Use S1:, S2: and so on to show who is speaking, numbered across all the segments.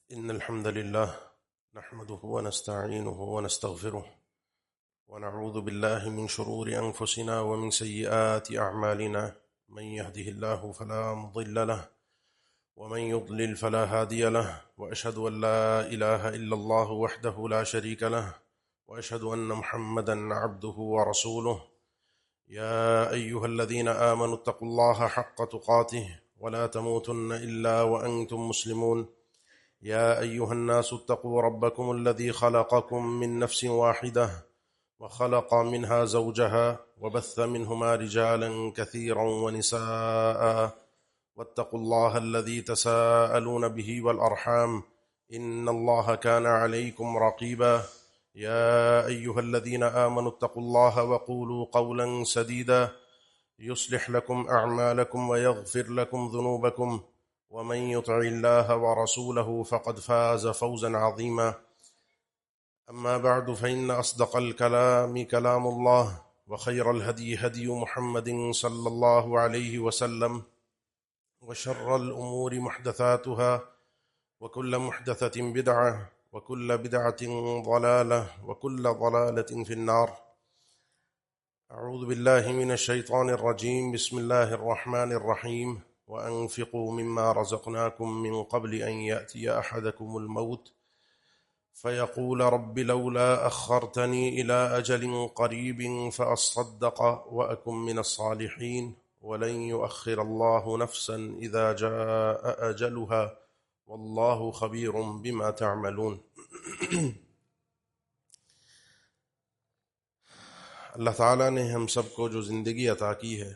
S1: إن الحمد لله نحمده ونستعينه ونستغفره ونعوذ بالله من شرور أنفسنا ومن سيئات أعمالنا من يهده الله فلا مضل له ومن يضلل فلا هادي له وأشهد أن لا إله إلا الله وحده لا شريك له وأشهد أن محمدا عبده ورسوله يا أيها الذين آمنوا اتقوا الله حق تقاته ولا تموتن إلا وأنتم مسلمون يا أيها الناس اتقوا ربكم الذي خلقكم من نفس واحدة وخلق منها زوجها وبث منهما رجالا كثيرا ونساء واتقوا الله الذي تساءلون به والأرحام إن الله كان عليكم رقيبا يا أيها الذين آمنوا اتقوا الله وقولوا قولا سديدا يصلح لكم أعمالكم ويغفر لكم ذنوبكم ومن يطع الله ورسوله فقد فاز فوزا عظيما أما بعد فإن أصدق الكلام كلام الله وخير الهدي هدي محمد صلى الله عليه وسلم وشر الأمور محدثاتها وكل محدثة بدعة وكل بدعة ضلالة وكل ضلالة في النار. أعوذ بالله من الشيطان الرجيم. بسم الله الرحمن الرحيم. وأنفقوا مما رزقناكم من قبل أن يأتي أحدكم الموت فيقول رب لولا أخرتني إلى أجل قريب فأصدق وأكن من الصالحين ولن يؤخر الله نفسا إذا جاء أجلها والله خبير بما تعملون. اللہ تعالیٰ نے ہم سب کو جو زندگی عطا کی ہے،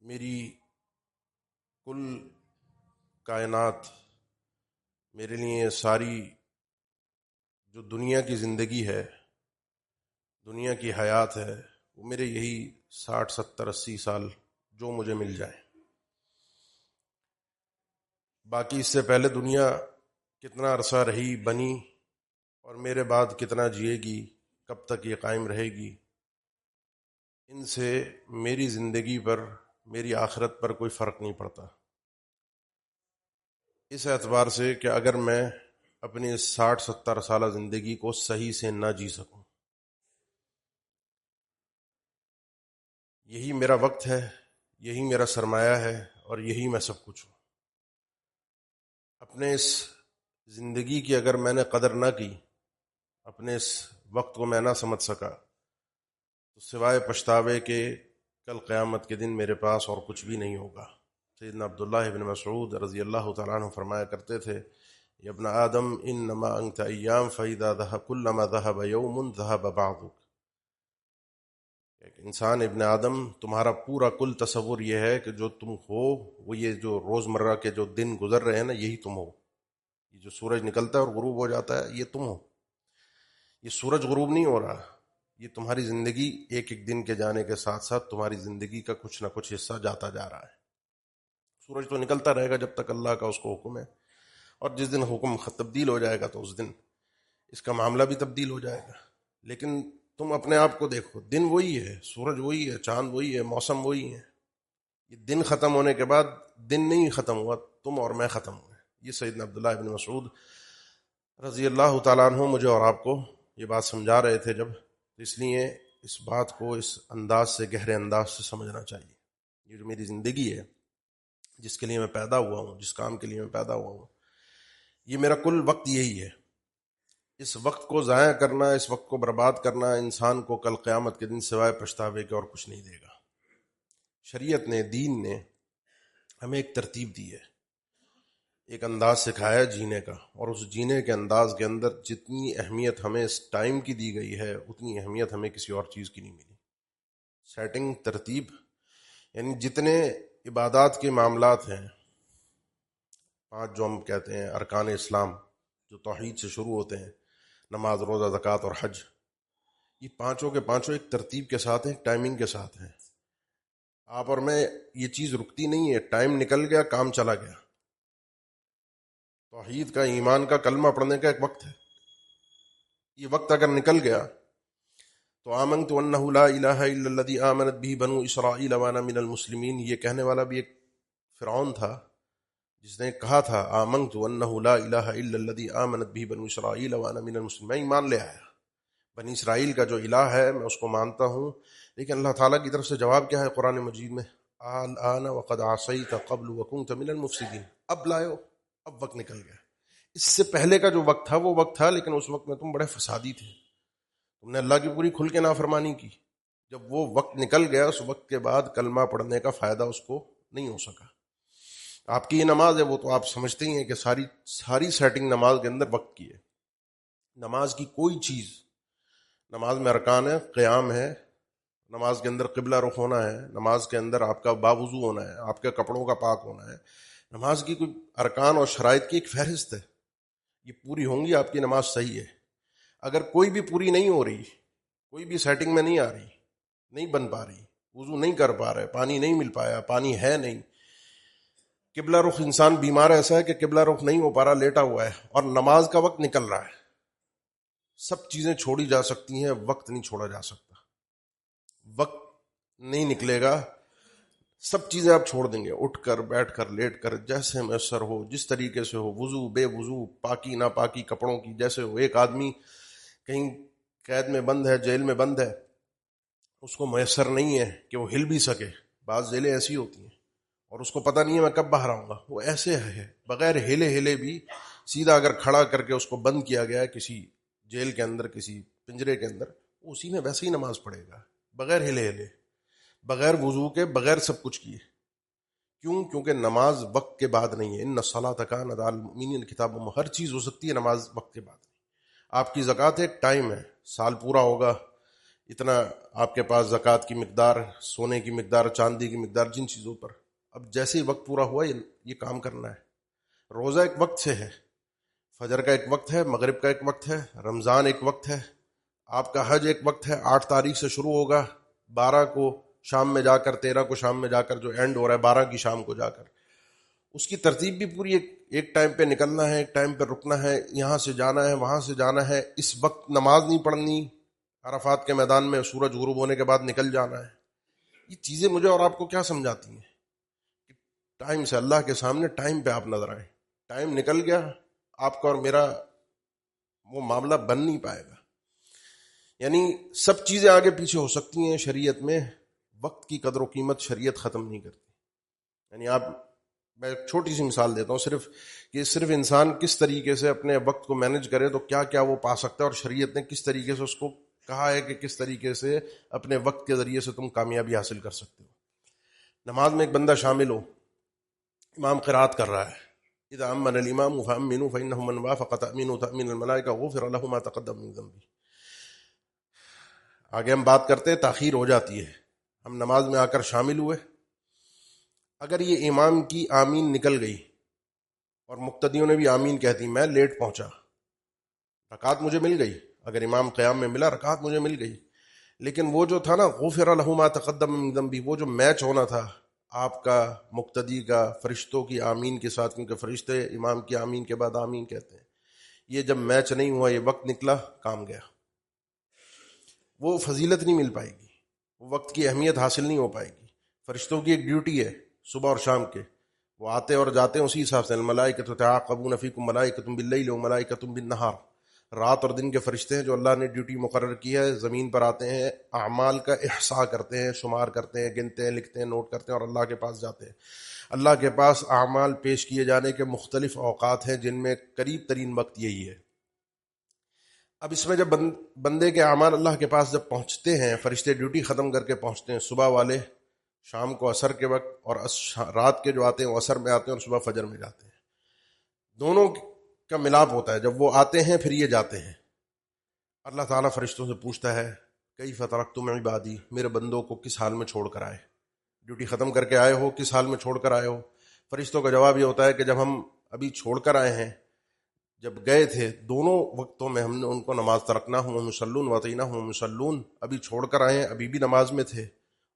S1: میری کل کائنات، میرے لیے ساری جو دنیا کی زندگی ہے، دنیا کی حیات ہے، وہ میرے یہی 60 70 80 سال جو مجھے مل جائے. باقی اس سے پہلے دنیا کتنا عرصہ رہی بنی اور میرے بعد کتنا جیے گی، کب تک یہ قائم رہے گی، ان سے میری زندگی پر، میری آخرت پر کوئی فرق نہیں پڑتا. اس اعتبار سے کہ اگر میں اپنی 60 70 سالہ زندگی کو صحیح سے نہ جی سکوں، یہی میرا وقت ہے، یہی میرا سرمایہ ہے اور یہی میں سب کچھ ہوں. اپنے اس زندگی کی اگر میں نے قدر نہ کی، اپنے اس وقت کو میں نہ سمجھ سکا، تو سوائے پچھتاوے کے کل قیامت کے دن میرے پاس اور کچھ بھی نہیں ہوگا. سیدنا عبداللہ ابن مسعود رضی اللہ تعالیٰ عنہ فرمایا کرتے تھے، یا ابن آدم انما انت ایام فاذا ذهب كلما ذهب يوم ذهب بعضك. انسان ابن آدم، تمہارا پورا کل تصور یہ ہے کہ جو تم ہو وہ یہ جو روزمرہ کے جو دن گزر رہے ہیں نا، یہی تم ہو. یہ جو سورج نکلتا ہے اور غروب ہو جاتا ہے، یہ تم ہو. یہ سورج غروب نہیں ہو رہا، یہ تمہاری زندگی ایک ایک دن کے جانے کے ساتھ ساتھ تمہاری زندگی کا کچھ نہ کچھ حصہ جاتا جا رہا ہے. سورج تو نکلتا رہے گا جب تک اللہ کا اس کو حکم ہے، اور جس دن حکم تبدیل ہو جائے گا تو اس دن اس کا معاملہ بھی تبدیل ہو جائے گا. لیکن تم اپنے آپ کو دیکھو، دن وہی ہے، سورج وہی ہے، چاند وہی ہے، موسم وہی ہے. یہ دن ختم ہونے کے بعد دن نہیں ختم ہوا، تم اور میں ختم ہوئے. یہ سیدنا عبداللہ ابن مسعود رضی اللہ تعالیٰ عنہ مجھے اور آپ کو یہ بات سمجھا رہے تھے جب، اس لیے اس بات کو اس انداز سے، گہرے انداز سے سمجھنا چاہیے. یہ جو میری زندگی ہے، جس کے لیے میں پیدا ہوا ہوں، جس کام کے لیے میں پیدا ہوا ہوں، یہ میرا کل وقت یہی ہے. اس وقت کو ضائع کرنا، اس وقت کو برباد کرنا انسان کو کل قیامت کے دن سوائے پچھتاوے کے اور کچھ نہیں دے گا. شریعت نے، دین نے ہمیں ایک ترتیب دی ہے، ایک انداز سکھایا جینے کا، اور اس جینے کے انداز کے اندر جتنی اہمیت ہمیں اس ٹائم کی دی گئی ہے، اتنی اہمیت ہمیں کسی اور چیز کی نہیں ملی. سیٹنگ، ترتیب، یعنی جتنے عبادات کے معاملات ہیں، 5 جو ہم کہتے ہیں ارکان اسلام، جو توحید سے شروع ہوتے ہیں، نماز، روزہ، زکوٰۃ اور حج، یہ پانچوں کے پانچوں ایک ترتیب کے ساتھ ہیں، ایک ٹائمنگ کے ساتھ ہیں. آپ اور میں، یہ چیز رکتی نہیں ہے. ٹائم نکل گیا، کام چلا گیا. توحید کا، ایمان کا، کلمہ پڑھنے کا ایک وقت ہے. یہ وقت اگر نکل گیا تو آمنت انہ لا الہ الا الذی آمنت به بنو اسرائیل وانا من المسلمین، یہ کہنے والا بھی ایک فرعون تھا جس نے کہا تھا آمنت انہ لا الہ الا الذی آمنت بہ بنو اسرائیل وانا من المسلمین، میں ایمان لے آیا، بنی اسرائیل کا جو الہ ہے میں اس کو مانتا ہوں. لیکن اللہ تعالیٰ کی طرف سے جواب کیا ہے قرآن مجید میں؟ الآن وقد عصیت قبل وکنت من المفسدین، اب لائے، اب وقت نکل گیا. اس سے پہلے کا جو وقت تھا وہ وقت تھا، لیکن اس وقت میں تم بڑے فسادی تھے، تم نے اللہ کی پوری کھل کے نافرمانی کی. جب وہ وقت نکل گیا، اس وقت کے بعد کلمہ پڑھنے کا فائدہ اس کو نہیں ہو سکا. آپ کی یہ نماز ہے، وہ تو آپ سمجھتے ہی ہیں کہ ساری سیٹنگ نماز کے اندر وقت کی ہے. نماز کی کوئی چیز، نماز میں ارکان ہے، قیام ہے، نماز کے اندر قبلہ رخ ہونا ہے، نماز کے اندر آپ کا باوضو ہونا ہے، آپ کے کپڑوں کا پاک ہونا ہے. نماز کی کوئی ارکان اور شرائط کی ایک فہرست ہے، یہ پوری ہوں گی آپ کی نماز صحیح ہے. اگر کوئی بھی پوری نہیں ہو رہی، کوئی بھی سیٹنگ میں نہیں آ رہی، نہیں بن پا رہی، وضو نہیں کر پا رہے، پانی نہیں مل پایا، پانی ہے نہیں، قبلہ رخ انسان بیمار ایسا ہے کہ قبلہ رخ نہیں ہو پا رہا، لیٹا ہوا ہے اور نماز کا وقت نکل رہا ہے. سب چیزیں چھوڑی جا سکتی ہیں، وقت نہیں چھوڑا جا سکتا. وقت نہیں نکلے گا، سب چیزیں آپ چھوڑ دیں گے، اٹھ کر، بیٹھ کر، لیٹ کر، جیسے میسر ہو، جس طریقے سے ہو، وضو بے وضو، پاکی ناپاکی کپڑوں کی جیسے ہو. ایک آدمی کہیں قید میں بند ہے، جیل میں بند ہے، اس کو میسر نہیں ہے کہ وہ ہل بھی سکے. بعض جیلیں ایسی ہوتی ہیں اور اس کو پتہ نہیں ہے میں کب باہر آؤں گا. وہ ایسے ہے، بغیر ہلے بھی سیدھا اگر کھڑا کر کے اس کو بند کیا گیا ہے کسی جیل کے اندر، کسی پنجرے کے اندر، اسی میں ویسے ہی نماز پڑھے گا، بغیر ہلے، بغیر وضو کے، بغیر سب کچھ کیے. کیوں؟ کیونکہ نماز وقت کے بعد نہیں ہے. ان الصلاۃ کانت علی المؤمنین کتابا، ہر چیز ہو سکتی ہے، نماز وقت کے بعد نہیں. آپ کی زکوٰۃ ایک ٹائم ہے، سال پورا ہوگا، اتنا آپ کے پاس زکوٰۃ کی مقدار، سونے کی مقدار، چاندی کی مقدار، جن چیزوں پر اب جیسے ہی وقت پورا ہوا یہ کام کرنا ہے. روزہ ایک وقت سے ہے، فجر کا ایک وقت ہے، مغرب کا ایک وقت ہے، رمضان ایک وقت ہے، آپ کا حج ایک وقت ہے. 8 تاریخ سے شروع ہوگا، 12 کو شام میں جا کر، 13 کو شام میں جا کر جو اینڈ ہو رہا ہے 12 کی شام کو جا کر. اس کی ترتیب بھی پوری ایک ٹائم پہ نکلنا ہے، ایک ٹائم پہ رکنا ہے، یہاں سے جانا ہے، وہاں سے جانا ہے. اس وقت نماز نہیں پڑھنی، عرفات کے میدان میں سورج غروب ہونے کے بعد نکل جانا ہے. یہ چیزیں مجھے اور آپ کو کیا سمجھاتی ہیں؟ ٹائم سے، اللہ کے سامنے ٹائم پہ آپ نظر آئیں. ٹائم نکل گیا، آپ کا اور میرا وہ معاملہ بن نہیں پائے گا. یعنی سب چیزیں آگے پیچھے ہو سکتی ہیں، شریعت میں وقت کی قدر و قیمت شریعت ختم نہیں کرتی. یعنی میں ایک چھوٹی سی مثال دیتا ہوں، صرف انسان کس طریقے سے اپنے وقت کو مینج کرے تو کیا کیا وہ پا سکتا ہے، اور شریعت نے کس طریقے سے اس کو کہا ہے کہ کس طریقے سے اپنے وقت کے ذریعے سے تم کامیابی حاصل کر سکتے ہو. نماز میں ایک بندہ شامل ہو، امام قرات کر رہا ہے، اذا امن الامام فامنوا فانه من وافق تامين تامين الملائکہ غفر له ما تقدم من ذنبه. آگے ہم بات کرتے ہیں، تاخیر ہو جاتی ہے، ہم نماز میں آ کر شامل ہوئے، اگر یہ امام کی آمین نکل گئی اور مقتدیوں نے بھی آمین کہہ دی، میں لیٹ پہنچا، رکعت مجھے مل گئی، اگر امام قیام میں ملا رکعت مجھے مل گئی، لیکن وہ جو تھا نا غفر له ما تقدم من ذنبه، وہ جو میچ ہونا تھا آپ کا، مقتدی کا، فرشتوں کی آمین کے ساتھ، کیونکہ فرشتے امام کی آمین کے بعد آمین کہتے ہیں، یہ جب میچ نہیں ہوا، یہ وقت نکلا، کام گیا. وہ فضیلت نہیں مل پائے گی، وہ وقت کی اہمیت حاصل نہیں ہو پائے گی. فرشتوں کی ایک ڈیوٹی ہے صبح اور شام کے، وہ آتے اور جاتے ہیں اسی حساب سے. الملائکۃ تعاقبون فیکم ملائکۃ باللیل و ملائکۃ بالنہار، رات اور دن کے فرشتے ہیں جو اللہ نے ڈیوٹی مقرر کی ہے، زمین پر آتے ہیں، اعمال کا احصاء کرتے ہیں، شمار کرتے ہیں، گنتے ہیں، لکھتے ہیں، نوٹ کرتے ہیں، اور اللہ کے پاس جاتے ہیں. اللہ کے پاس اعمال پیش کیے جانے کے مختلف اوقات ہیں، جن میں قریب ترین وقت یہی ہے. اب اس میں جب بندے کے اعمال اللہ کے پاس جب پہنچتے ہیں، فرشتے ڈیوٹی ختم کر کے پہنچتے ہیں، صبح والے شام کو عصر کے وقت، اور رات کے جو آتے ہیں وہ عصر میں آتے ہیں اور صبح فجر میں جاتے ہیں. دونوں کا ملاپ ہوتا ہے. جب وہ آتے ہیں پھر یہ جاتے ہیں، اللہ تعالیٰ فرشتوں سے پوچھتا ہے کیف ترکتم عبادی، میرے بندوں کو کس حال میں چھوڑ کر آئے، ڈیوٹی ختم کر کے آئے ہو، کس حال میں چھوڑ کر آئے ہو. فرشتوں کا جواب یہ ہوتا ہے کہ جب ہم ابھی چھوڑ کر آئے ہیں، جب گئے تھے دونوں وقتوں میں ہم نے ان کو نماز ترکنا ہوں مسلون وطینہ ہوں مسلون، ابھی چھوڑ کر آئے ہیں ابھی بھی نماز میں تھے،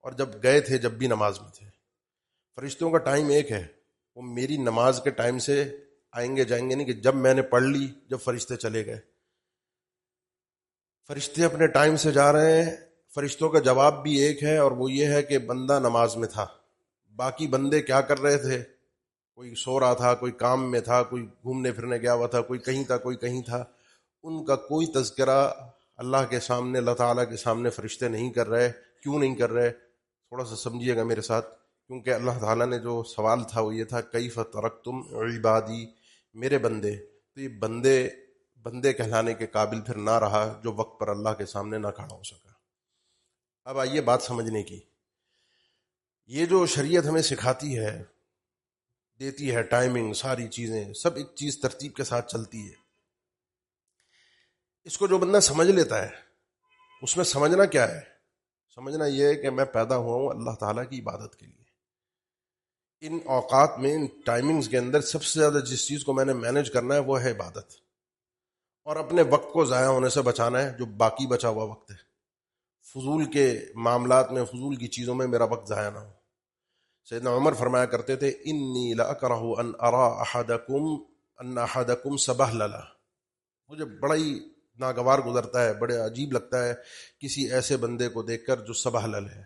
S1: اور جب گئے تھے جب بھی نماز میں تھے. فرشتوں کا ٹائم ایک ہے، وہ میری نماز کے ٹائم سے آئیں گے جائیں گے نہیں کہ جب میں نے پڑھ لی جب فرشتے چلے گئے. فرشتے اپنے ٹائم سے جا رہے ہیں. فرشتوں کا جواب بھی ایک ہے، اور وہ یہ ہے کہ بندہ نماز میں تھا. باقی بندے کیا کر رہے تھے؟ کوئی سو رہا تھا، کوئی کام میں تھا، کوئی گھومنے پھرنے گیا ہوا تھا، کوئی کہیں تھا، کوئی کہیں تھا، ان کا کوئی تذکرہ اللہ کے سامنے، اللہ تعالیٰ کے سامنے فرشتے نہیں کر رہے. کیوں نہیں کر رہے؟ تھوڑا سا سمجھیے گا میرے ساتھ. کیونکہ اللہ تعالیٰ نے جو سوال تھا وہ یہ تھا، کیف ترکتم عبادی، میرے بندے. تو یہ بندے کہلانے کے قابل پھر نہ رہا جو وقت پر اللہ کے سامنے نہ کھڑا ہو سکا. اب آئیے بات سمجھنے کی. یہ جو شریعت ہمیں سکھاتی ہے، دیتی ہے، ٹائمنگ، ساری چیزیں، سب ایک چیز ترتیب کے ساتھ چلتی ہے. اس کو جو بندہ سمجھ لیتا ہے، اس میں سمجھنا کیا ہے؟ سمجھنا یہ ہے کہ میں پیدا ہوا ہوں اللہ تعالیٰ کی عبادت کے لیے. ان اوقات میں، ان ٹائمنگز کے اندر سب سے زیادہ جس چیز کو میں نے مینج کرنا ہے وہ ہے عبادت، اور اپنے وقت کو ضائع ہونے سے بچانا ہے. جو باقی بچا ہوا وقت ہے، فضول کے معاملات میں، فضول کی چیزوں میں میرا وقت ضائع نہ ہو. سیدنا عمر فرمایا کرتے تھے، انی لاکرہ ان ارا احدکم سبہللا. مجھے بڑا ہی ناگوار گزرتا ہے، بڑے عجیب لگتا ہے کسی ایسے بندے کو دیکھ کر جو سبہلل ہے.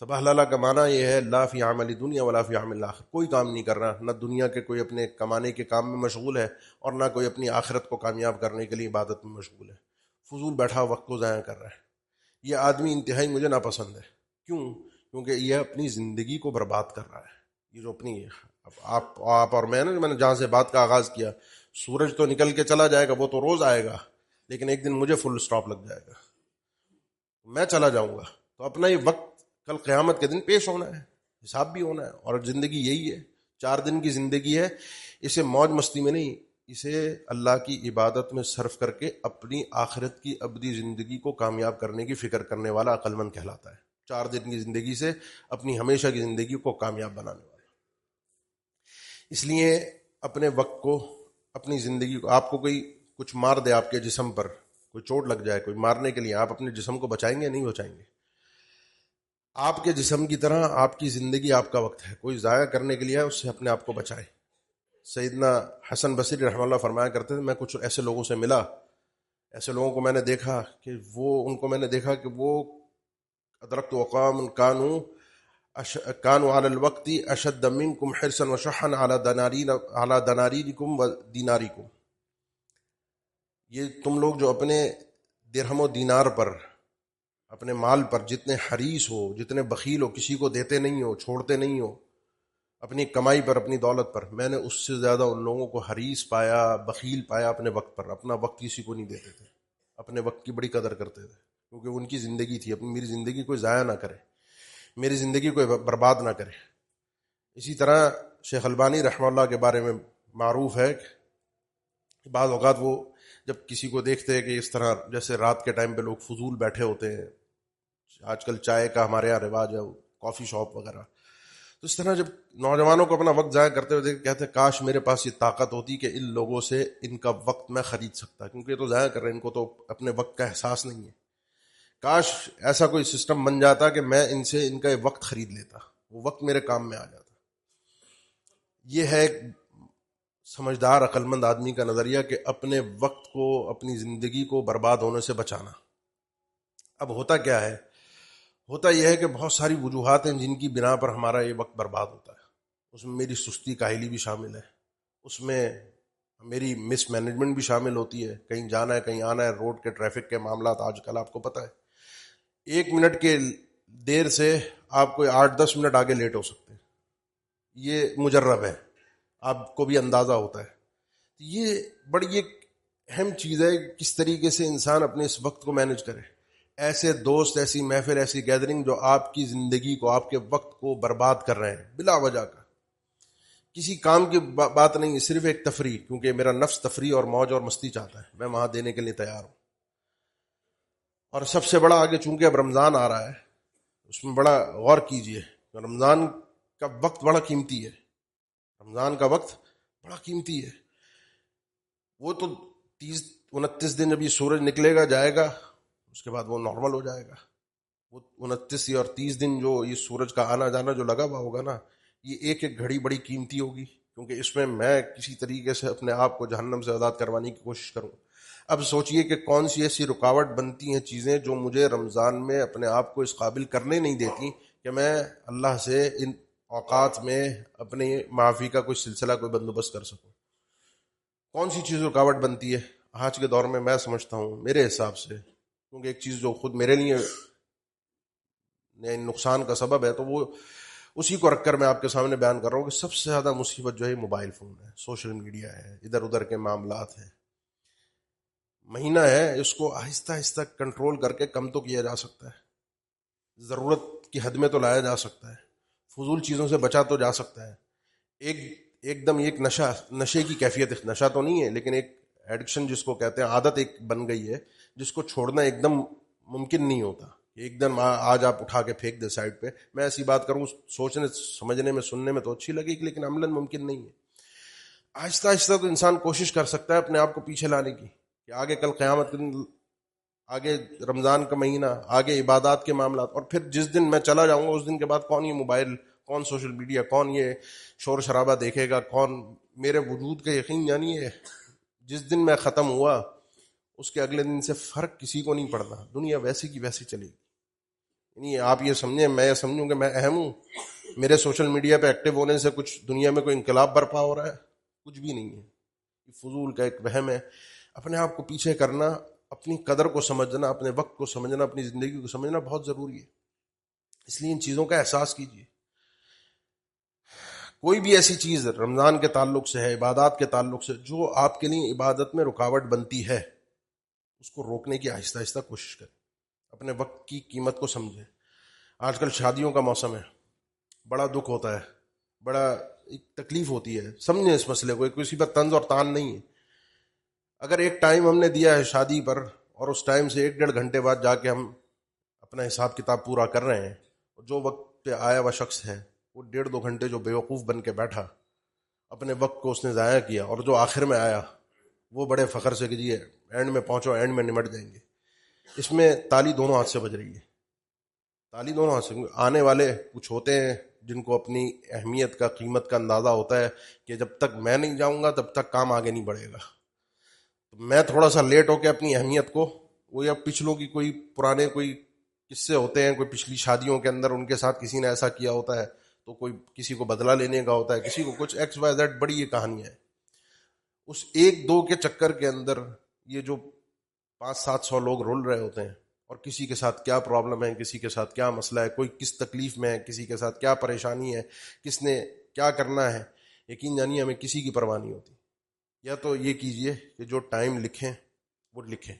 S1: سبہللا کا معنی یہ ہے لا فی عمل دنیا ولا فی عمل آخر، کوئی کام نہیں کر رہا، نہ دنیا کے کوئی اپنے کمانے کے کام میں مشغول ہے، اور نہ کوئی اپنی آخرت کو کامیاب کرنے کے لیے عبادت میں مشغول ہے. فضول بیٹھا وقت کو ضائع کر رہا ہے. یہ آدمی انتہائی مجھے ناپسند ہے. کیوں؟ کیونکہ یہ اپنی زندگی کو برباد کر رہا ہے. یہ جو اپنی آپ اور میں نے جہاں سے بات کا آغاز کیا، سورج تو نکل کے چلا جائے گا، وہ تو روز آئے گا، لیکن ایک دن مجھے فل سٹاپ لگ جائے گا، میں چلا جاؤں گا. تو اپنا یہ وقت کل قیامت کے دن پیش ہونا ہے، حساب بھی ہونا ہے. اور زندگی یہی ہے، 4 دن کی زندگی ہے. اسے موج مستی میں نہیں، اسے اللہ کی عبادت میں صرف کر کے اپنی آخرت کی ابدی زندگی کو کامیاب کرنے کی فکر کرنے والا عقل مند کہلاتا ہے. 4 دن کی زندگی سے اپنی ہمیشہ کی زندگی کو کامیاب بنانے والا. اس لیے اپنے وقت کو، اپنی زندگی کو، آپ کو کوئی کچھ مار دے، آپ کے جسم پر کوئی چوٹ لگ جائے، کوئی مارنے کے لیے، آپ اپنے جسم کو بچائیں گے؟ نہیں بچائیں گے. آپ کے جسم کی طرح آپ کی زندگی آپ کا وقت ہے، کوئی ضائع کرنے کے لیے اس سے اپنے آپ کو بچائیں. سیدنا حسن بصری رحمہ اللہ فرمایا کرتے تھے، میں کچھ ایسے لوگوں سے ملا، ایسے لوگوں کو میں نے دیکھا کہ وہ ادرکت اقوام کانوا علی الوقت اشد منکم حرصا وشحا علی دناریرکم و دینارکم. یہ تم لوگ جو اپنے درہم و دینار پر، اپنے مال پر جتنے حریص ہو، جتنے بخیل ہو، کسی کو دیتے نہیں ہو، چھوڑتے نہیں ہو، اپنی کمائی پر، اپنی دولت پر، میں نے اس سے زیادہ ان لوگوں کو حریص پایا، بخیل پایا اپنے وقت پر. اپنا وقت کسی کو نہیں دیتے تھے، اپنے وقت کی بڑی قدر کرتے تھے، کیونکہ ان کی زندگی تھی. میری زندگی کوئی ضائع نہ کرے، میری زندگی کوئی برباد نہ کرے. اسی طرح شیخ البانی رحمہ اللہ کے بارے میں معروف ہے کہ بعض اوقات وہ جب کسی کو دیکھتے ہیں کہ اس طرح جیسے رات کے ٹائم پہ لوگ فضول بیٹھے ہوتے ہیں، آج کل چائے کا ہمارے یہاں رواج ہے، کافی شاپ وغیرہ، تو اس طرح جب نوجوانوں کو اپنا وقت ضائع کرتے ہوئے دیکھ، کہتے ہیں کاش میرے پاس یہ طاقت ہوتی کہ ان لوگوں سے ان کا وقت میں خرید سکتا، کیونکہ یہ تو ضائع کر رہے ہیں، ان کو تو اپنے وقت کا احساس نہیں ہے. کاش ایسا کوئی سسٹم بن جاتا کہ میں ان سے ان کا وقت خرید لیتا، وہ وقت میرے کام میں آ جاتا. یہ ہے ایک سمجھدار عقل مند آدمی کا نظریہ کہ اپنے وقت کو، اپنی زندگی کو برباد ہونے سے بچانا. اب ہوتا کیا ہے؟ ہوتا یہ ہے کہ بہت ساری وجوہات ہیں جن کی بنا پر ہمارا یہ وقت برباد ہوتا ہے. اس میں میری سستی کاہلی بھی شامل ہے، اس میں میری مس مینجمنٹ بھی شامل ہوتی ہے. کہیں جانا ہے، کہیں آنا ہے، روڈ کے ٹریفک کے معاملات آج کل آپ کو پتہ ہے، 1 منٹ کے دیر سے آپ کوئی 8-10 منٹ آگے لیٹ ہو سکتے ہیں. یہ مجرب ہے، آپ کو بھی اندازہ ہوتا ہے. یہ بڑی ایک اہم چیز ہے کہ کس طریقے سے انسان اپنے اس وقت کو مینج کرے. ایسے دوست، ایسی محفل، ایسی گیدرنگ جو آپ کی زندگی کو، آپ کے وقت کو برباد کر رہے ہیں بلا وجہ کا، کسی کام کی بات نہیں، صرف ایک تفریح، کیونکہ میرا نفس تفریح اور موج اور مستی چاہتا ہے، میں وہاں دینے کے لیے تیار ہوں. اور سب سے بڑا آگے چونکہ اب رمضان آ رہا ہے، اس میں بڑا غور کیجئے، رمضان کا وقت بڑا قیمتی ہے. رمضان کا وقت بڑا قیمتی ہے. وہ تو 29 دن جب یہ سورج نکلے گا، جائے گا، اس کے بعد وہ نارمل ہو جائے گا. وہ 29 اور 30 دن جو یہ سورج کا آنا جانا جو لگا ہوا ہوگا نا، یہ ایک ایک گھڑی بڑی قیمتی ہوگی، کیونکہ اس میں میں کسی طریقے سے اپنے آپ کو جہنم سے آزاد کروانے کی کوشش کروں. اب سوچئے کہ کون سی ایسی رکاوٹ بنتی ہیں چیزیں جو مجھے رمضان میں اپنے آپ کو اس قابل کرنے نہیں دیتی کہ میں اللہ سے اوقات میں اپنی معافی کا کوئی سلسلہ، کوئی بندوبست کر سکوں. کون سی چیز رکاوٹ بنتی ہے آج کے دور میں؟ میں سمجھتا ہوں میرے حساب سے، کیونکہ ایک چیز جو خود میرے لیے نقصان کا سبب ہے تو وہ اسی کو رکھ کر میں آپ کے سامنے بیان کر رہا ہوں کہ سب سے زیادہ مصیبت جو ہے موبائل فون ہے، سوشل میڈیا ہے، ادھر ادھر کے معاملات ہیں. مہینہ ہے، اس کو آہستہ آہستہ کنٹرول کر کے کم تو کیا جا سکتا ہے، ضرورت کی حد میں تو لایا جا سکتا ہے، فضول چیزوں سے بچا تو جا سکتا ہے. ایک دم ایک نشے کی کیفیت، نشہ تو نہیں ہے لیکن ایک ایڈکشن جس کو کہتے ہیں، عادت ایک بن گئی ہے جس کو چھوڑنا ایک دم ممکن نہیں ہوتا. ایک دم آج آپ اٹھا کے پھینک دے سائڈ پہ. میں ایسی بات کروں، سوچنے سمجھنے میں سننے میں تو اچھی لگے گی لیکن عملاً ممکن نہیں ہے. آہستہ آہستہ تو انسان کوشش کر سکتا ہے اپنے آپ کو پیچھے لانے کی، کہ آگے کل قیامت کے دن، آگے رمضان کا مہینہ، آگے عبادات کے معاملات، اور پھر جس دن میں چلا جاؤں گا اس دن کے بعد کون یہ موبائل، کون سوشل میڈیا، کون یہ شور شرابہ دیکھے گا، کون میرے وجود کا یقین جانیے جس دن میں ختم ہوا اس کے اگلے دن سے فرق کسی کو نہیں پڑتا. دنیا ویسی کی ویسی چلے گی. یعنی آپ یہ سمجھیں، میں یہ سمجھوں کہ میں اہم ہوں، میرے سوشل میڈیا پہ ایکٹیو ہونے سے کچھ دنیا میں کوئی انقلاب برپا ہو رہا ہے؟ کچھ بھی نہیں ہے. یہ فضول کا ایک وہم ہے. اپنے آپ کو پیچھے کرنا، اپنی قدر کو سمجھنا، اپنے وقت کو سمجھنا، اپنی زندگی کو سمجھنا بہت ضروری ہے. اس لیے ان چیزوں کا احساس کیجیے. کوئی بھی ایسی چیز رمضان کے تعلق سے ہے، عبادات کے تعلق سے، جو آپ کے لیے عبادت میں رکاوٹ بنتی ہے، اس کو روکنے کی آہستہ آہستہ کوشش کریں. اپنے وقت کی قیمت کو سمجھیں. آج کل شادیوں کا موسم ہے، بڑا دکھ ہوتا ہے، بڑا ایک تکلیف ہوتی ہے. سمجھیں اس مسئلے کو، کسی پر طنز اور تان نہیں ہے. اگر ایک ٹائم ہم نے دیا ہے شادی پر اور اس ٹائم سے 1-1.5 گھنٹے بعد جا کے ہم اپنا حساب کتاب پورا کر رہے ہیں، جو وقت پہ آیا ہوا شخص ہے وہ 1.5-2 گھنٹے جو بیوقوف بن کے بیٹھا، اپنے وقت کو اس نے ضائع کیا، اور جو آخر میں آیا وہ بڑے فخر سے کہ جی اینڈ میں پہنچو، اینڈ میں نمٹ جائیں گے. اس میں تالی دونوں ہاتھ سے بج رہی ہے. تالی دونوں ہاتھ سے. آنے والے کچھ ہوتے ہیں جن کو اپنی اہمیت کا، قیمت کا اندازہ ہوتا ہے کہ جب تک میں نہیں جاؤں گا تب تک کام آگے نہیں بڑھے گا. تو میں تھوڑا سا لیٹ ہو کے اپنی اہمیت کو، وہ یا پچھلوں کی کوئی پرانے کوئی قصے ہوتے ہیں، کوئی پچھلی شادیوں کے اندر ان کے ساتھ کسی نے ایسا کیا ہوتا ہے تو کوئی کسی کو بدلہ لینے کا ہوتا ہے، کسی کو کچھ ایکس وائی زیڈ، بڑی یہ کہانیاں ہیں. اس 1-2 کے چکر کے اندر یہ جو 500-700 لوگ رول رہے ہوتے ہیں، اور کسی کے ساتھ کیا پرابلم ہے، کسی کے ساتھ کیا مسئلہ ہے، کوئی کس تکلیف میں ہے، کسی کے ساتھ کیا پریشانی ہے، کس نے کیا کرنا ہے، یقین جانیے ہمیں کسی کی پرواہ نہیں ہوتی. یا تو یہ کیجئے کہ جو ٹائم لکھیں وہ لکھیں،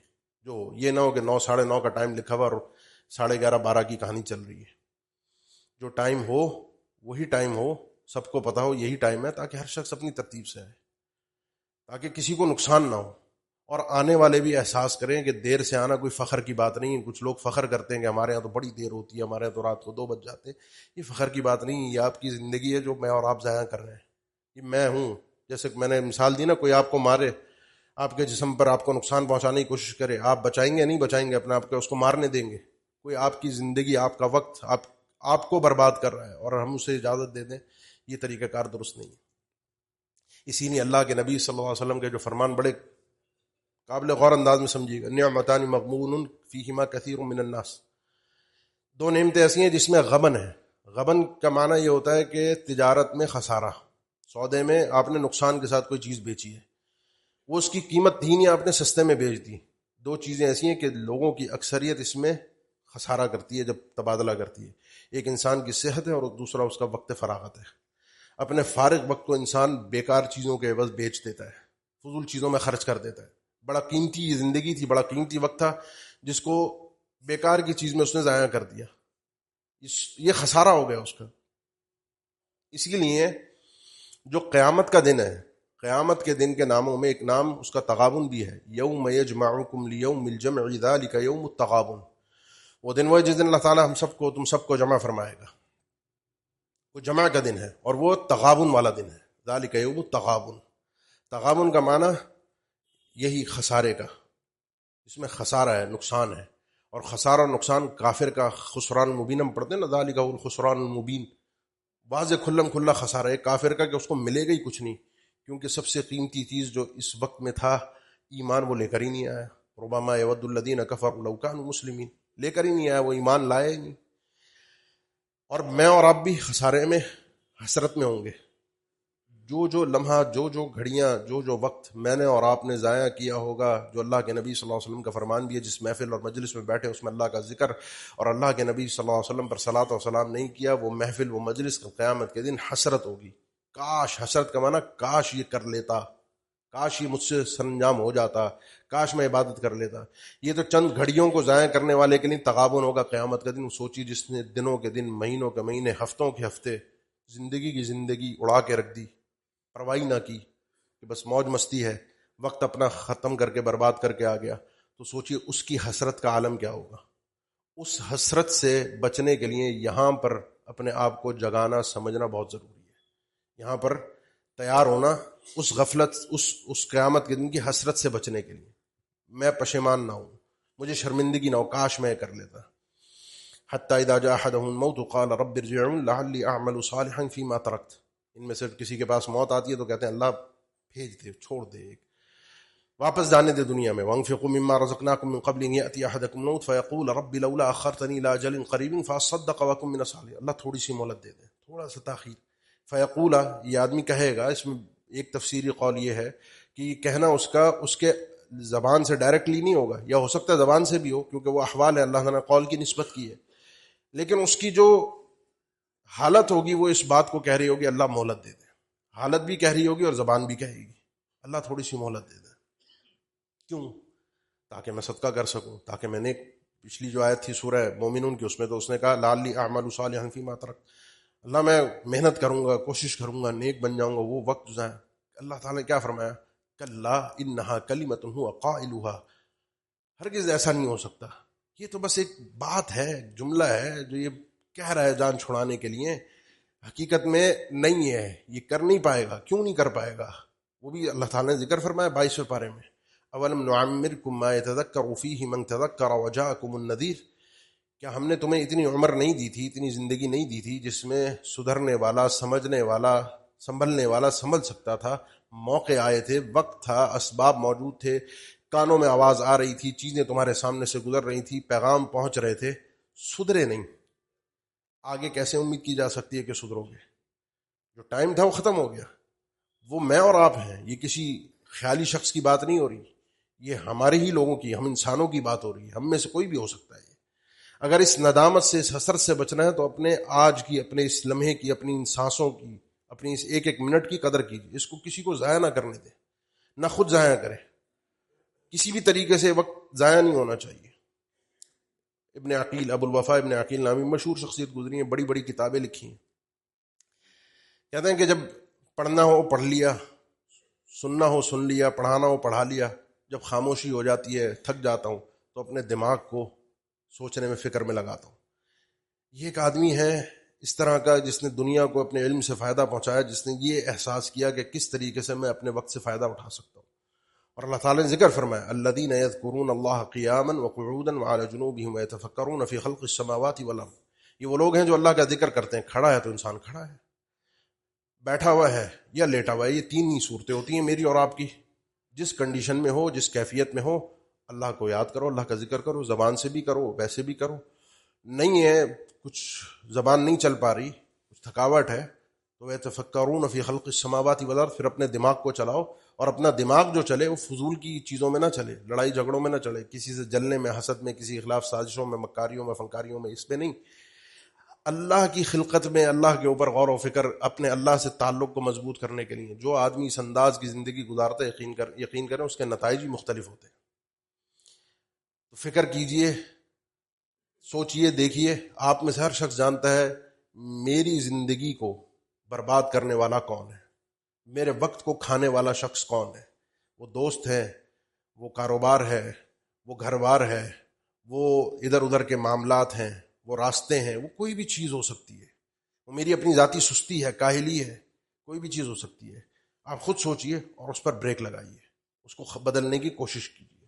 S1: جو یہ نہ ہو کہ 9-9:30 کا ٹائم لکھا ہوا اور 11:30-12 کی کہانی چل رہی ہے. جو ٹائم ہو وہی ٹائم ہو، سب کو پتا ہو یہی ٹائم ہے، تاکہ ہر شخص اپنی ترتیب سے آئے، تاکہ کسی کو نقصان نہ ہو، اور آنے والے بھی احساس کریں کہ دیر سے آنا کوئی فخر کی بات نہیں. کچھ لوگ فخر کرتے ہیں کہ ہمارے ہاں تو بڑی دیر ہوتی ہے، ہمارے ہاں تو رات کو 2 بج جاتے. یہ فخر کی بات نہیں، یہ آپ کی زندگی ہے جو میں اور آپ ضائع کر رہے ہیں. یہ میں ہوں، جیسے میں نے مثال دی نا، کوئی آپ کو مارے، آپ کے جسم پر آپ کو نقصان پہنچانے کی کوشش کرے، آپ بچائیں گے؟ نہیں بچائیں گے اپنے آپ کو، اس کو مارنے دیں گے؟ کوئی آپ کی زندگی، آپ کا وقت آپ کو برباد کر رہا ہے اور ہم اسے اجازت دے دیں، یہ طریقہ کار درست نہیں ہے. اسی لیے اللہ کے نبی صلی اللہ علیہ وسلم کے جو فرمان بڑے قابل غور انداز میں سمجھیے گا: نعمتان مغبون فیہما کثیر من الناس. 2 نعمتیں ایسی ہیں جس میں غبن ہے. غبن کا معنی یہ ہوتا ہے کہ تجارت میں خسارہ، سودے میں آپ نے نقصان کے ساتھ کوئی چیز بیچی ہے، وہ اس کی قیمت تھی نہیں، آپ نے سستے میں بیچ دی. 2 چیزیں ایسی ہیں کہ لوگوں کی اکثریت اس میں خسارہ کرتی ہے جب تبادلہ کرتی ہے. ایک انسان کی صحت ہے اور دوسرا اس کا وقت فراغت ہے. اپنے فارغ وقت کو انسان بیکار چیزوں کے عوض بیچ دیتا ہے، فضول چیزوں میں خرچ کر دیتا ہے. بڑا قیمتی زندگی تھی، بڑا قیمتی وقت تھا، جس کو بیکار کی چیز میں اس نے ضائع کر دیا. یہ خسارہ ہو گیا اس کا. اسی لیے جو قیامت کا دن ہے، قیامت کے دن کے ناموں میں ایک نام اس کا تغابن بھی ہے. یوم یجمعکم لیوم الجمع ذالک یوم التغابن. وہ دن وہ ہے جس دن اللہ تعالیٰ تم سب کو جمع فرمائے گا. وہ جمع کا دن ہے اور وہ تغابن والا دن ہے. ذالک یوم التغابن. تغابن کا معنی یہی خسارے کا، اس میں خسارہ ہے، نقصان ہے. اور خسارہ اور نقصان کافر کا خسران مبین ہم پڑھتے ہیں نا، ذالک هو الخسران المبین. واضح کھلم کھلا خسارہ ہے کافر کا، کہ اس کو ملے گا ہی کچھ نہیں، کیونکہ سب سے قیمتی چیز جو اس وقت میں تھا، ایمان، وہ لے کر ہی نہیں آیا. ربما یود الذین کفروا لو کانوا مسلمین. لے کر ہی نہیں آیا، وہ ایمان لائے ہی نہیں. اور میں اور آپ بھی خسارے میں حسرت میں ہوں گے. جو لمحہ، جو گھڑیاں، جو وقت میں نے اور آپ نے ضائع کیا ہوگا، جو اللہ کے نبی صلی اللہ علیہ وسلم کا فرمان بھی ہے، جس محفل اور مجلس میں بیٹھے اس میں اللہ کا ذکر اور اللہ کے نبی صلی اللہ علیہ وسلم پر صلاۃ و سلام نہیں کیا، وہ محفل، وہ مجلس قیامت کے دن حسرت ہوگی. کاش، حسرت کا معنی کاش یہ کر لیتا، کاش یہ مجھ سے سرانجام ہو جاتا، کاش میں عبادت کر لیتا. یہ تو چند گھڑیوں کو ضائع کرنے والے کے لیے تغابن ہوگا قیامت کا دن. سوچی جس نے دنوں کے دن، مہینوں کے مہینے، ہفتوں کے ہفتے، زندگی کی زندگی اڑا کے رکھ دی، پرواہی نہ کی کہ بس موج مستی ہے، وقت اپنا ختم کر کے برباد کر کے آ گیا. تو سوچئے اس کی حسرت کا عالم کیا ہوگا. اس حسرت سے بچنے کے لیے یہاں پر اپنے آپ کو جگانا، سمجھنا بہت ضروری ہے. یہاں پر تیار ہونا اس غفلت، اس قیامت کے دن کی حسرت سے بچنے کے لیے. میں پشیمان نہ ہوں، مجھے شرمندگی نہ ہو، کاش میں کر لیتا. حتی اذا جاء احدهم الموت قال رب ارجعون لعلی اعمل صالحا فيما ترکت. ان میں سے کسی کے پاس موت آتی ہے تو کہتے ہیں اللہ بھیج دے، چھوڑ دے، واپس جانے دے دنیا میں. وانفقوا مما رزقناکم من قبل ان یأتی احدکم الموت فیقول رب لولا اخرتنی الى اجل قریب فاصدق واکن من الصالحین. اللہ تھوڑی سی مہلت دے دے، تھوڑا سا تاخیر. فیقول، یہ آدمی کہے گا. اس میں ایک تفسیری قول یہ ہے کہ یہ کہنا اس کے زبان سے ڈائریکٹلی نہیں ہوگا، یا ہو سکتا ہے زبان سے بھی ہو کیونکہ وہ احوال ہے، اللہ نے قول کی نسبت کی ہے، لیکن اس کی جو حالت ہوگی وہ اس بات کو کہہ رہی ہوگی اللہ مہلت دے دے. حالت بھی کہہ رہی ہوگی اور زبان بھی کہے گی اللہ تھوڑی سی مہلت دے دے. کیوں؟ تاکہ میں صدقہ کر سکوں، تاکہ میں نے پچھلی جو آیت تھی سورہ مومنون کی، اس میں تو اس نے کہا لعلی اعمل صالحا فیما ترکت، اللہ میں محنت کروں گا، کوشش کروں گا، نیک بن جاؤں گا. وہ وقت جو ہے اللہ تعالیٰ نے کیا فرمایا؟ کلا انہا کلمۃ ہو قائلھا. ہرگز ایسا نہیں ہو سکتا، یہ تو بس ایک بات ہے، جملہ ہے جو یہ کہہ رہا ہے جان چھڑانے کے لیے، حقیقت میں نہیں ہے، یہ کر نہیں پائے گا. کیوں نہیں کر پائے گا؟ وہ بھی اللہ تعالیٰ نے ذکر فرمایا 22ویں پارے میں، اولم نعمرکم ما یتذکر فیہ من تذکر وجاءکم النذیر. کیا ہم نے تمہیں اتنی عمر نہیں دی تھی، اتنی زندگی نہیں دی تھی جس میں سدھرنے والا، سمجھنے والا، سنبھلنے والا سنبھل سکتا تھا؟ موقع آئے تھے، وقت تھا، اسباب موجود تھے، کانوں میں آواز آ رہی تھی، چیزیں تمہارے سامنے سے گزر رہی تھی، پیغام پہنچ رہے تھے، سدھرے نہیں. آگے کیسے امید کی جا سکتی ہے کہ سدھرو گے؟ جو ٹائم تھا وہ ختم ہو گیا. وہ میں اور آپ ہیں، یہ کسی خیالی شخص کی بات نہیں ہو رہی، یہ ہمارے ہی لوگوں کی، ہم انسانوں کی بات ہو رہی ہے. ہم میں سے کوئی بھی ہو سکتا ہے. اگر اس ندامت سے، اس حسرت سے بچنا ہے تو اپنے آج کی، اپنے اس لمحے کی، اپنی ان سانسوں کی، اپنی اس ایک ایک منٹ کی قدر کیجیے. اس کو کسی کو ضائع نہ کرنے دیں، نہ خود ضائع کریں. کسی بھی طریقے سے وقت ضائع نہیں ہونا چاہیے. ابن عقیل، ابو الوفا ابن عقیل نامی مشہور شخصیت گزری ہیں، بڑی بڑی کتابیں لکھی ہیں. کہتے ہیں کہ جب پڑھنا ہو پڑھ لیا، سننا ہو سن لیا، پڑھانا ہو پڑھا لیا، جب خاموشی ہو جاتی ہے، تھک جاتا ہوں تو اپنے دماغ کو سوچنے میں، فکر میں لگاتا ہوں. یہ ایک آدمی ہے اس طرح کا جس نے دنیا کو اپنے علم سے فائدہ پہنچایا، جس نے یہ احساس کیا کہ کس طریقے سے میں اپنے وقت سے فائدہ اٹھا سکتا ہوں. اور اللہ تعالیٰ نے ذکر فرمایا الذین یذکرون اللہ قیاما وقعودا وعلی جنوبہم ویتفکرون فی خلق السماوات والارض. یہ وہ لوگ ہیں جو اللہ کا ذکر کرتے ہیں. کھڑا ہے تو انسان کھڑا ہے، بیٹھا ہوا ہے یا لیٹا ہوا ہے. یہ تین ہی صورتیں ہوتی ہیں میری اور آپ کی. جس کنڈیشن میں ہو، جس کیفیت میں ہو، اللہ کو یاد کرو، اللہ کا ذکر کرو، زبان سے بھی کرو، ویسے بھی کرو. نہیں ہے کچھ زبان نہیں چل پا رہی، کچھ تھکاوٹ ہے، تو وَيَتَفَكَّرُونَ فِي خَلْقِ السَّمَاوَاتِ وَالْأَرْضِ. پھر اپنے دماغ کو چلاؤ، اور اپنا دماغ جو چلے وہ فضول کی چیزوں میں نہ چلے، لڑائی جھگڑوں میں نہ چلے، کسی سے جلنے میں، حسد میں، کسی خلاف سازشوں میں، مکاریوں میں، فنکاریوں میں، اس میں نہیں. اللہ کی خلقت میں، اللہ کے اوپر غور و فکر، اپنے اللہ سے تعلق کو مضبوط کرنے کے لیے. جو آدمی اس انداز کی زندگی گزارتا ہے، یقین کریں اس کے نتائج بھی مختلف ہوتے ہیں. تو فکر کیجئے، سوچئے، دیکھیے. آپ میں سے ہر شخص جانتا ہے میری زندگی کو برباد کرنے والا کون ہے، میرے وقت کو کھانے والا شخص کون ہے. وہ دوست ہے، وہ کاروبار ہے، وہ گھر بار ہے، وہ ادھر ادھر کے معاملات ہیں، وہ راستے ہیں، وہ کوئی بھی چیز ہو سکتی ہے. وہ میری اپنی ذاتی سستی ہے، کاہلی ہے، کوئی بھی چیز ہو سکتی ہے. آپ خود سوچئے اور اس پر بریک لگائیے، اس کو بدلنے کی کوشش کیجیے.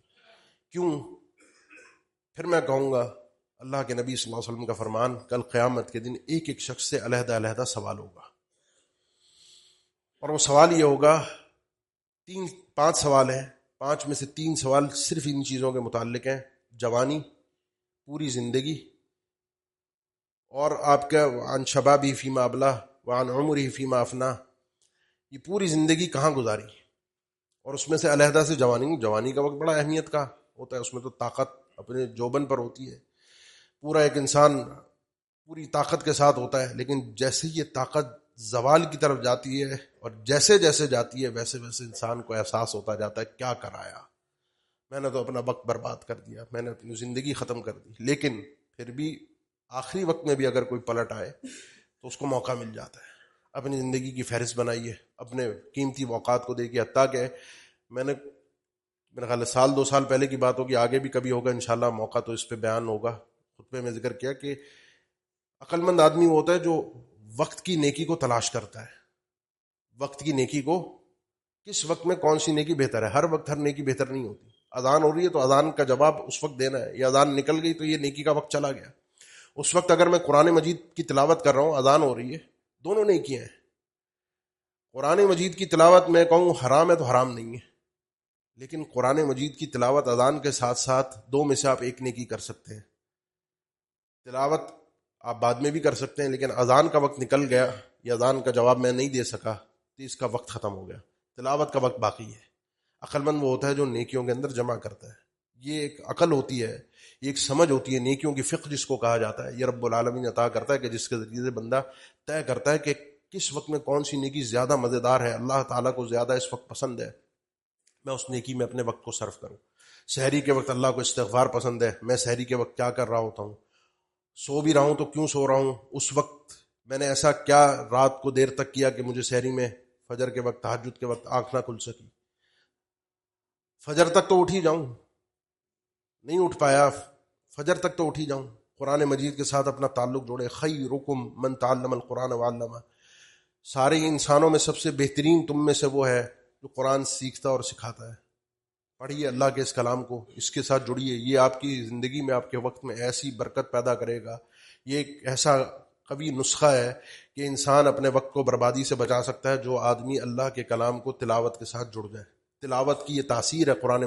S1: کیوں؟ پھر میں کہوں گا اللہ کے نبی صلی اللہ علیہ وسلم کا فرمان، کل قیامت کے دن ایک ایک شخص سے علیحدہ علیحدہ سوال ہوگا. اور وہ سوال یہ ہوگا، 5 سوال ہیں، 5 میں سے 3 سوال صرف ان چیزوں کے متعلق ہیں: جوانی، پوری زندگی، اور آپ کا عن شبابی فیما ابلا، وعن عمره فيما افناه، یہ پوری زندگی کہاں گزاری، اور اس میں سے علیحدہ سے جوانی کا وقت بڑا اہمیت کا ہوتا ہے، اس میں تو طاقت اپنے جوبن پر ہوتی ہے، پورا ایک انسان پوری طاقت کے ساتھ ہوتا ہے، لیکن جیسے یہ طاقت زوال کی طرف جاتی ہے اور جیسے جیسے جاتی ہے ویسے ویسے انسان کو احساس ہوتا جاتا ہے کیا کرایا، میں نے تو اپنا وقت برباد کر دیا، میں نے اپنی زندگی ختم کر دی. لیکن پھر بھی آخری وقت میں بھی اگر کوئی پلٹ آئے تو اس کو موقع مل جاتا ہے. اپنی زندگی کی فہرست بنائیے، اپنے قیمتی اوقات کو دیکھیے. حتیٰ کہ میں نے میرا خیال ہے 1-2 سال پہلے کی بات ہوگی، آگے بھی کبھی ہوگا انشاءاللہ موقع تو اس پہ بیان ہوگا. خطبے میں ذکر کیا کہ عقل مند آدمی وہ ہوتا ہے جو وقت کی نیکی کو تلاش کرتا ہے. وقت کی نیکی کو، کس وقت میں کون سی نیکی بہتر ہے. ہر وقت ہر نیکی بہتر نہیں ہوتی. اذان ہو رہی ہے تو اذان کا جواب اس وقت دینا ہے، یا اذان نکل گئی تو یہ نیکی کا وقت چلا گیا. اس وقت اگر میں قرآن مجید کی تلاوت کر رہا ہوں، اذان ہو رہی ہے، دونوں نیکیاں ہیں. قرآن مجید کی تلاوت میں کہوں حرام ہے تو حرام نہیں ہے، لیکن قرآن مجید کی تلاوت اذان کے ساتھ ساتھ 2 میں سے آپ ایک نیکی کر سکتے ہیں. تلاوت آپ بعد میں بھی کر سکتے ہیں، لیکن اذان کا وقت نکل گیا یا اذان کا جواب میں نہیں دے سکا تو اس کا وقت ختم ہو گیا، تلاوت کا وقت باقی ہے. عقل مند وہ ہوتا ہے جو نیکیوں کے اندر جمع کرتا ہے. یہ ایک عقل ہوتی ہے، یہ ایک سمجھ ہوتی ہے، نیکیوں کی فقہ جس کو کہا جاتا ہے. یہ رب العالمین عطا کرتا ہے کہ جس کے ذریعے سے بندہ طے کرتا ہے کہ کس وقت میں کون سی نیکی زیادہ مزیدار ہے، اللہ تعالیٰ کو زیادہ اس وقت پسند ہے، میں اس نیکی میں اپنے وقت کو صرف کروں. سحری کے وقت اللہ کو استغفار پسند ہے، میں سحری کے وقت کیا کر رہا ہوتا ہوں. سو بھی رہا ہوں تو کیوں سو رہا ہوں، اس وقت میں نے ایسا کیا رات کو دیر تک کیا کہ مجھے سحری میں فجر کے وقت تہجد کے وقت آنکھ نہ کھل سکی. فجر تک تو اٹھ ہی جاؤں، نہیں اٹھ پایا، فجر تک تو اٹھ ہی جاؤں. قرآن مجید کے ساتھ اپنا تعلق جوڑے. خیرکم من تعلم القرآن وعلمہ، سارے انسانوں میں سب سے بہترین تم میں سے وہ ہے جو قرآن سیکھتا اور سکھاتا ہے. پڑھیے اللہ کے اس کلام کو، اس کے ساتھ جڑیے. یہ آپ کی زندگی میں، آپ کے وقت میں ایسی برکت پیدا کرے گا. یہ ایک ایسا قوی نسخہ ہے کہ انسان اپنے وقت کو بربادی سے بچا سکتا ہے جو آدمی اللہ کے کلام کو تلاوت کے ساتھ جڑ جائے. تلاوت کی یہ تاثیر ہے قرآن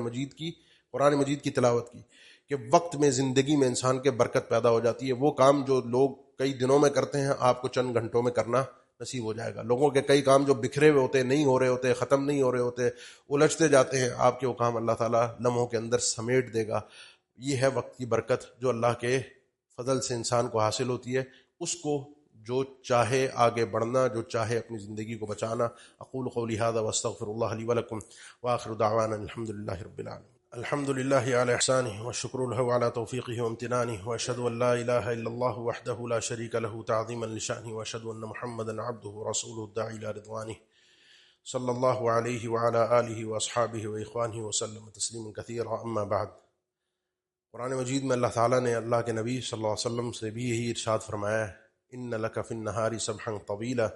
S1: مجید کی تلاوت کی، کہ وقت میں زندگی میں انسان کے برکت پیدا ہو جاتی ہے. وہ کام جو لوگ کئی دنوں میں کرتے ہیں آپ کو چند گھنٹوں میں کرنا نصیب ہو جائے گا. لوگوں کے کئی کام جو بکھرے ہوئے ہوتے، نہیں ہو رہے ہوتے، ختم نہیں ہو رہے ہوتے، الجھتے جاتے ہیں، آپ کے وہ کام اللہ تعالیٰ لمحوں کے اندر سمیٹ دے گا. یہ ہے وقت کی برکت جو اللہ کے فضل سے انسان کو حاصل ہوتی ہے. اس کو جو چاہے آگے بڑھنا، جو چاہے اپنی زندگی کو بچانا. اقول قولی ھذا واستغفر اللہ لی ولکم وآخر دعوانا الحمد للہ رب العالمین. الحمد للہ علی احسانہ والشکر له علی توفیقہ وامتنانہ، واشہد ان لا الہ الا اللہ وحدہ لا شریک له تعظیما لشأنہ، واشہد ان محمدا عبدہ ورسولہ الداعی الی رضوانہ صلی اللہ علیہ وعلی آلہ واصحابہ واخوانہ وسلم تسلیما کثیرا. اما بعد، قرآن مجید میں اللہ تعالیٰ نے اللہ کے نبی صلی اللہ علیہ وسلم سے بھی یہی ارشاد فرمایا ہے، ان لک فی النہار سبحا طویلا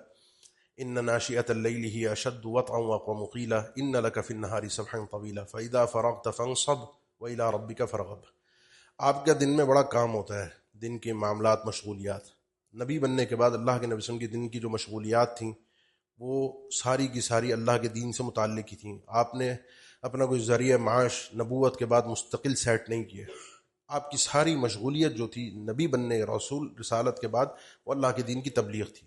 S1: ان ناشئۃ اللیل ہی اشد وطئا واقوم قیلا ان لک فی النہار سبحا طویلا فاذا فرغت فانصب والی ربک فرغب. آپ کا دن میں بڑا کام ہوتا ہے، دن کے معاملات، مشغولیات. نبی بننے کے بعد اللہ کے نبی صلی اللہ علیہ وسلم کی دن کی جو مشغولیات تھیں وہ ساری کی ساری اللہ کے دین سے متعلق ہی تھیں. آپ نے اپنا کوئی ذریعہ معاش نبوت کے بعد مستقل سیٹ نہیں کیے. آپ کی ساری مشغولیت جو تھی نبی بننے، رسول رسالت کے بعد، وہ اللہ کے دین کی تبلیغ تھی.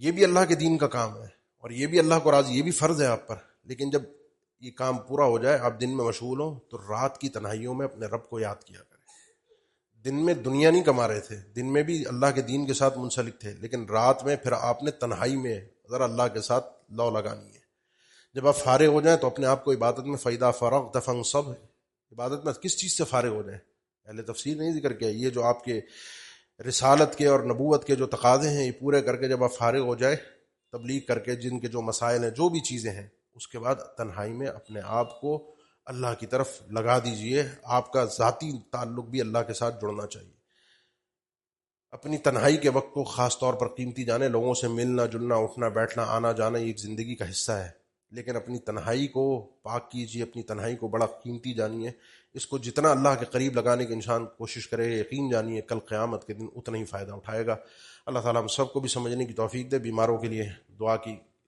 S1: یہ بھی اللہ کے دین کا کام ہے اور یہ بھی اللہ کو راضی، یہ بھی فرض ہے آپ پر. لیکن جب یہ کام پورا ہو جائے، آپ دن میں مشغول ہوں، تو رات کی تنہائیوں میں اپنے رب کو یاد کیا کریں. دن میں دنیا نہیں کما رہے تھے، دن میں بھی اللہ کے دین کے ساتھ منسلک تھے، لیکن رات میں پھر آپ نے تنہائی میں ذرا اللہ کے ساتھ لو لگانی ہے. جب آپ فارغ ہو جائیں تو اپنے آپ کو عبادت میں فَإِذَا فَرَغْتَ فَانصَبْ، عبادت میں کس چیز سے فارغ ہو جائیں. اہل تفسیر نہیں ذکر کیا، یہ جو آپ کے رسالت کے اور نبوت کے جو تقاضے ہیں یہ پورے کر کے جب آپ فارغ ہو جائے، تبلیغ کر کے جن کے جو مسائل ہیں، جو بھی چیزیں ہیں، اس کے بعد تنہائی میں اپنے آپ کو اللہ کی طرف لگا دیجئے. آپ کا ذاتی تعلق بھی اللہ کے ساتھ جڑنا چاہیے. اپنی تنہائی کے وقت کو خاص طور پر قیمتی جانیں. لوگوں سے ملنا جلنا، اٹھنا بیٹھنا، آنا جانا، یہ ایک زندگی کا حصہ ہے، لیکن اپنی تنہائی کو پاک کیجیے، اپنی تنہائی کو بڑا قیمتی جانیے. اس کو جتنا اللہ کے قریب لگانے کی انسان کوشش کرے، یقین جانیے کل قیامت کے دن اتنا ہی فائدہ اٹھائے گا. اللہ تعالیٰ ہم سب کو بھی سمجھنے کی توفیق دے. بیماروں کے لیے دعا کی